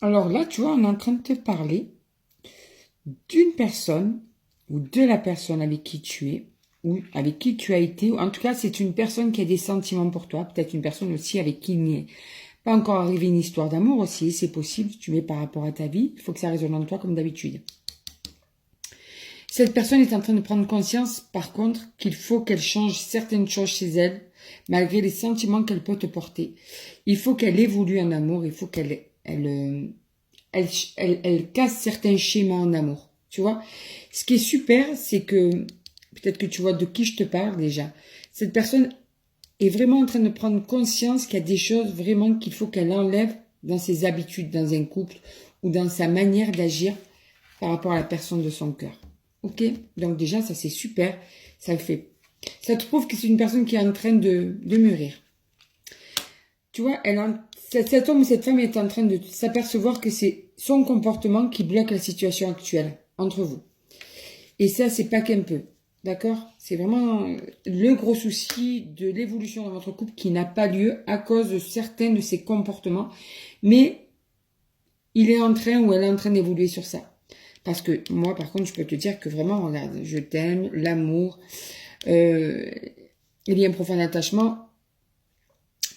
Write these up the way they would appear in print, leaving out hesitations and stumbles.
Alors là, tu vois, on est en train de te parler d'une personne ou de la personne avec qui tu es ou avec qui tu as été. En tout cas, c'est une personne qui a des sentiments pour toi. Peut-être une personne aussi avec qui il n'est pas encore arrivé une histoire d'amour aussi. C'est possible, tu mets par rapport à ta vie. Il faut que ça résonne en toi comme d'habitude. Cette personne est en train de prendre conscience, par contre, qu'il faut qu'elle change certaines choses chez elle, malgré les sentiments qu'elle peut te porter. Il faut qu'elle évolue en amour, il faut qu'elle casse certains schémas en amour. Tu vois, ce qui est super, c'est que, peut-être que tu vois de qui je te parle déjà, cette personne est vraiment en train de prendre conscience qu'il y a des choses vraiment qu'il faut qu'elle enlève dans ses habitudes, dans un couple, ou dans sa manière d'agir par rapport à la personne de son cœur. Ok? Donc déjà, ça c'est super. Ça le fait. Ça te prouve que c'est une personne qui est en train de mûrir. Tu vois, cet homme ou cette femme est en train de s'apercevoir que c'est son comportement qui bloque la situation actuelle entre vous. Et ça, c'est pas qu'un peu. D'accord? C'est vraiment le gros souci de l'évolution dans votre couple qui n'a pas lieu à cause de certains de ses comportements. Mais il est en train ou elle est en train d'évoluer sur ça. Parce que moi, par contre, je peux te dire que vraiment, regarde, je t'aime, l'amour, il y a un profond attachement,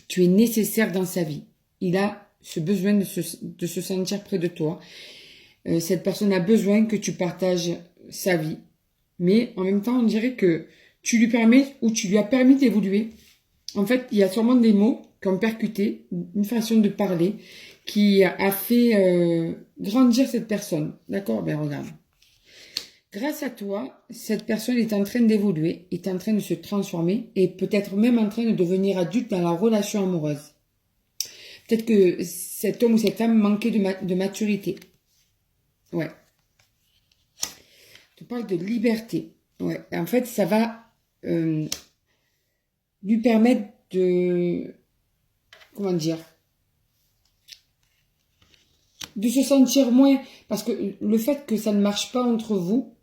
tu es nécessaire dans sa vie. Il a ce besoin de se sentir près de toi. Cette personne a besoin que tu partages sa vie. Mais en même temps, on dirait que tu lui permets ou tu lui as permis d'évoluer. En fait, il y a sûrement des mots qui ont percuté, une façon de parler qui a fait grandir cette personne. D'accord? Ben regarde. Grâce à toi, cette personne est en train d'évoluer, est en train de se transformer et peut-être même en train de devenir adulte dans la relation amoureuse. Peut-être que cet homme ou cette femme manquait de maturité. Ouais. Tu parles de liberté. Ouais. En fait, ça va lui permettre de... Comment dire? De se sentir moins... Parce que le fait que ça ne marche pas entre vous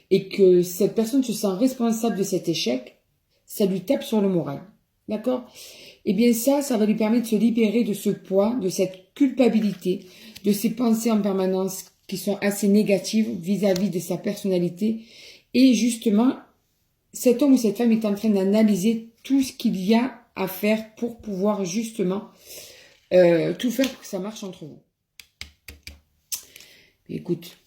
et que cette personne se sent responsable de cet échec, ça lui tape sur le moral. D'accord? Eh bien ça va lui permettre de se libérer de ce poids, de cette culpabilité, de ces pensées en permanence qui sont assez négatives vis-à-vis de sa personnalité. Et justement, cet homme ou cette femme est en train d'analyser tout ce qu'il y a à faire pour pouvoir justement tout faire pour que ça marche entre vous. Écoute,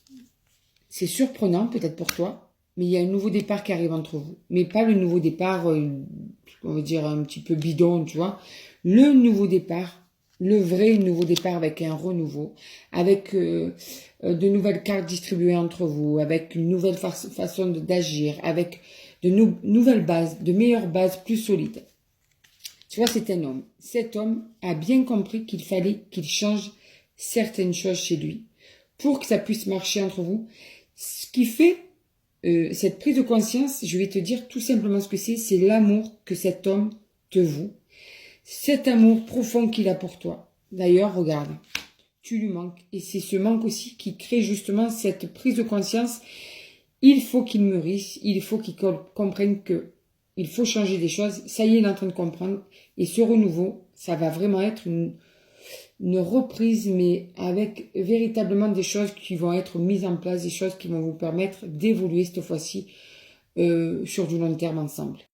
c'est surprenant peut-être pour toi, mais il y a un nouveau départ qui arrive entre vous. Mais pas le nouveau départ, on va dire un petit peu bidon, tu vois. Le nouveau départ, le vrai nouveau départ avec un renouveau, avec de nouvelles cartes distribuées entre vous, avec une nouvelle façon d'agir, avec de nouvelles bases, de meilleures bases plus solides. Tu vois, c'est un homme. Cet homme a bien compris qu'il fallait qu'il change certaines choses chez lui pour que ça puisse marcher entre vous. Ce qui fait cette prise de conscience, je vais te dire tout simplement ce que c'est l'amour que cet homme te voue. Cet amour profond qu'il a pour toi. D'ailleurs, regarde, tu lui manques. Et c'est ce manque aussi qui crée justement cette prise de conscience. Il faut qu'il mûrisse, il faut qu'il comprenne que il faut changer des choses. Ça y est, il est en train de comprendre. Et ce renouveau, ça va vraiment être une reprise, mais avec véritablement des choses qui vont être mises en place, des choses qui vont vous permettre d'évoluer cette fois-ci sur du long terme ensemble.